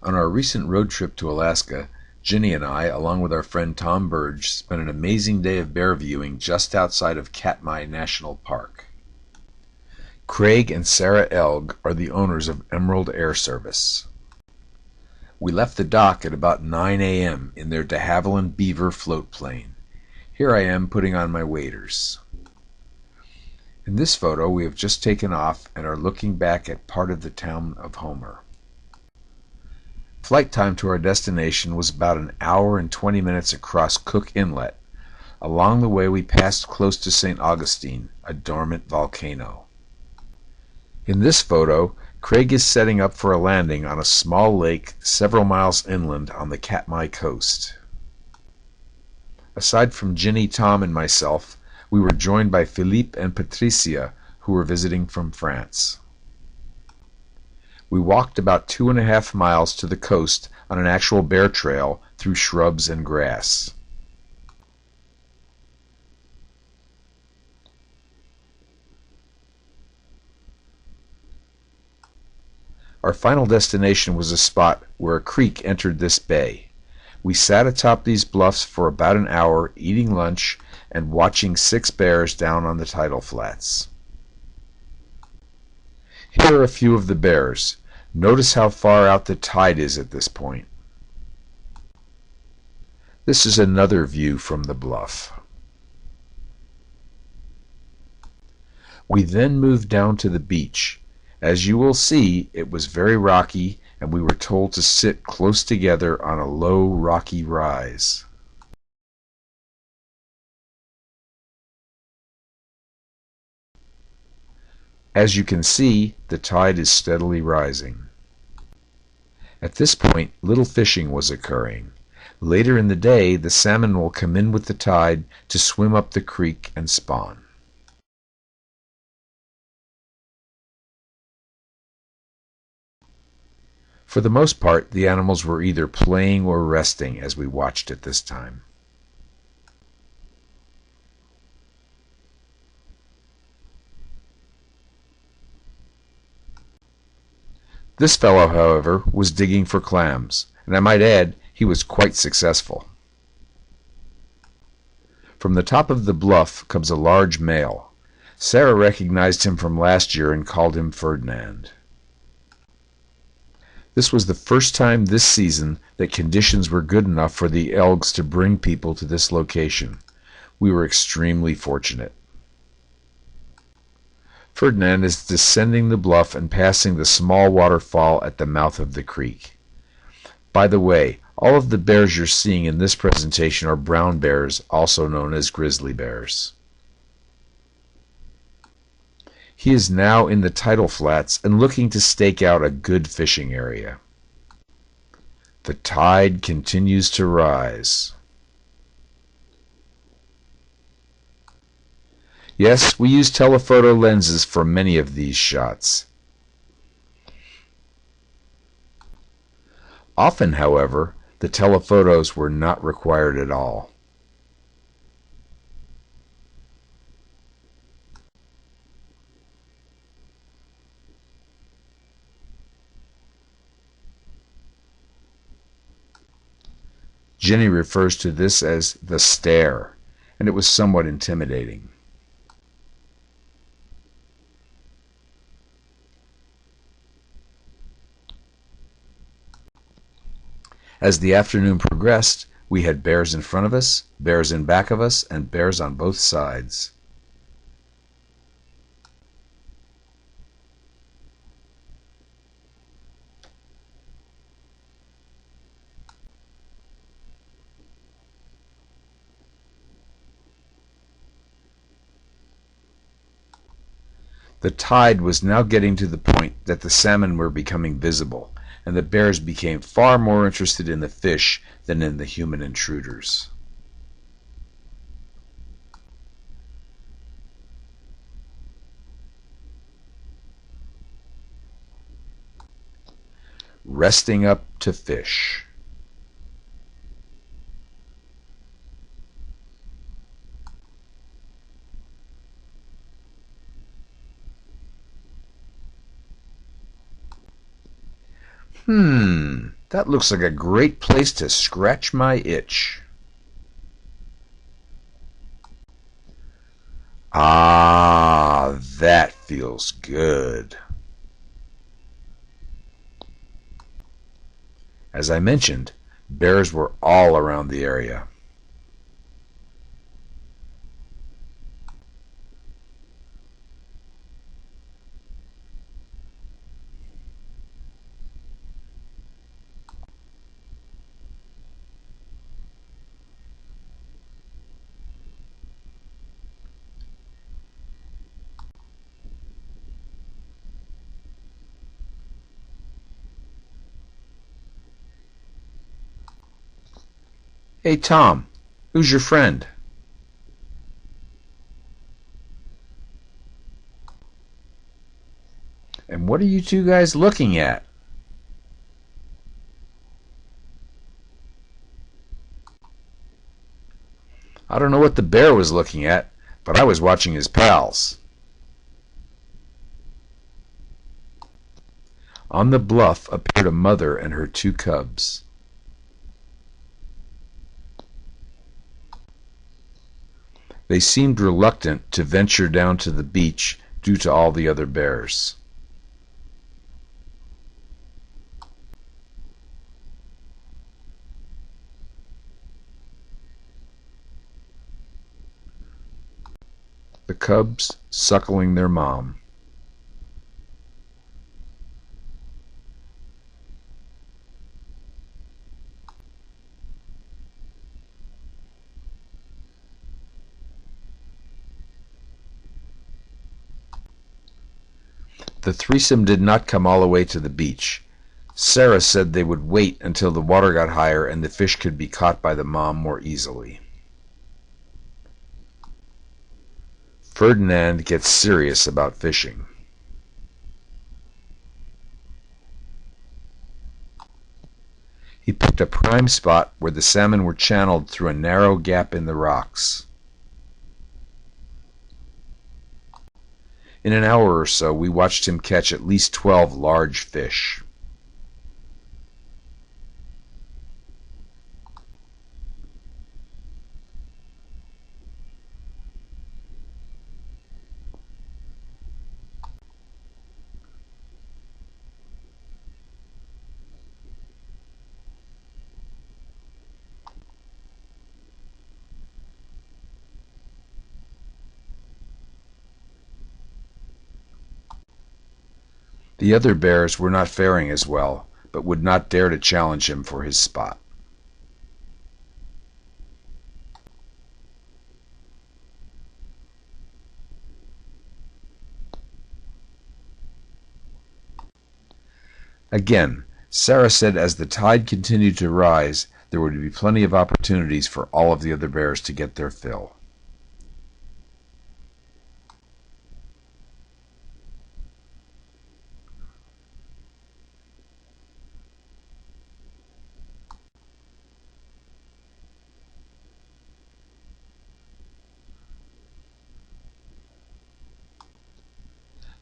On our recent road trip to Alaska, Ginny and I, along with our friend Tom Burge, spent an amazing day of bear viewing just outside of Katmai National Park. Craig and Sarah Elg are the owners of Emerald Air Service. We left the dock at about 9 a.m. in their de Havilland Beaver float plane. Here I am putting on my waders. In this photo, we have just taken off and are looking back at part of the town of Homer. Flight time to our destination was about an hour and 20 minutes across Cook Inlet. Along the way, we passed close to St. Augustine, a dormant volcano. In this photo, Craig is setting up for a landing on a small lake several miles inland on the Katmai coast. Aside from Ginny, Tom, and myself, we were joined by Philippe and Patricia, who were visiting from France. We walked about 2.5 miles to the coast on an actual bear trail through shrubs and grass. Our final destination was a spot where a creek entered this bay. We sat atop these bluffs for about an hour, eating lunch and watching 6 bears down on the tidal flats. Here are a few of the bears. Notice how far out the tide is at this point. This is another view from the bluff. We then moved down to the beach. As you will see, it was very rocky, and we were told to sit close together on a low, rocky rise. As you can see, the tide is steadily rising. At this point, little fishing was occurring. Later in the day, the salmon will come in with the tide to swim up the creek and spawn. For the most part, the animals were either playing or resting as we watched at this time. This fellow, however, was digging for clams, and I might add, he was quite successful. From the top of the bluff comes a large male. Sarah recognized him from last year and called him Ferdinand. This was the first time this season that conditions were good enough for the Elgs to bring people to this location. We were extremely fortunate. Ferdinand is descending the bluff and passing the small waterfall at the mouth of the creek. By the way, all of the bears you're seeing in this presentation are brown bears, also known as grizzly bears. He is now in the tidal flats and looking to stake out a good fishing area. The tide continues to rise. Yes, we use telephoto lenses for many of these shots. Often, however, the telephotos were not required at all. Ginny refers to this as the stare, and it was somewhat intimidating. As the afternoon progressed, we had bears in front of us, bears in back of us, and bears on both sides. The tide was now getting to the point that the salmon were becoming visible, and the bears became far more interested in the fish than in the human intruders. Resting up to fish. That looks like a great place to scratch my itch. Ah, that feels good. As I mentioned, bears were all around the area. Hey, Tom, who's your friend? And what are you two guys looking at? I don't know what the bear was looking at, but I was watching his pals. On the bluff appeared a mother and her two cubs. They seemed reluctant to venture down to the beach due to all the other bears. The cubs suckling their mom. The threesome did not come all the way to the beach. Sarah said they would wait until the water got higher and the fish could be caught by the mom more easily. Ferdinand gets serious about fishing. He picked a prime spot where the salmon were channeled through a narrow gap in the rocks. In an hour or so, we watched him catch at least 12 large fish. The other bears were not faring as well, but would not dare to challenge him for his spot. Again, Sarah said as the tide continued to rise, there would be plenty of opportunities for all of the other bears to get their fill.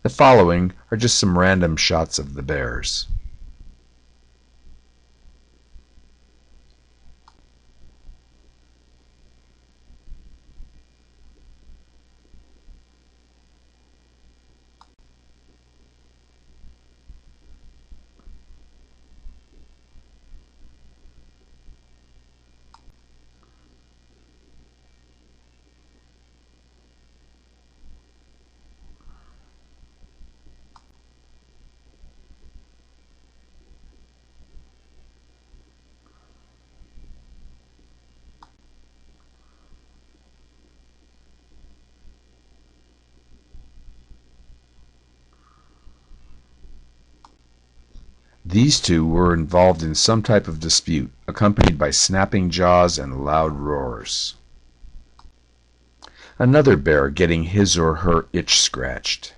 The following are just some random shots of the bears. These two were involved in some type of dispute, accompanied by snapping jaws and loud roars. Another bear getting his or her itch scratched.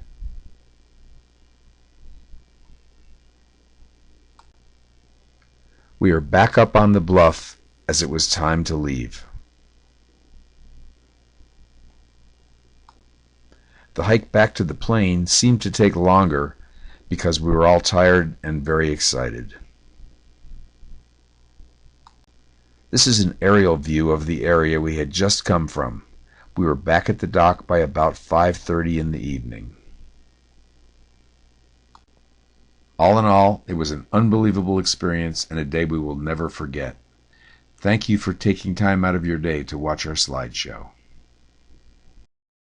We are back up on the bluff as it was time to leave. The hike back to the plane seemed to take longer because we were all tired and very excited. This is an aerial view of the area we had just come from. We were back at the dock by about 5:30 in the evening. All in all, it was an unbelievable experience and a day we will never forget. Thank you for taking time out of your day to watch our slideshow.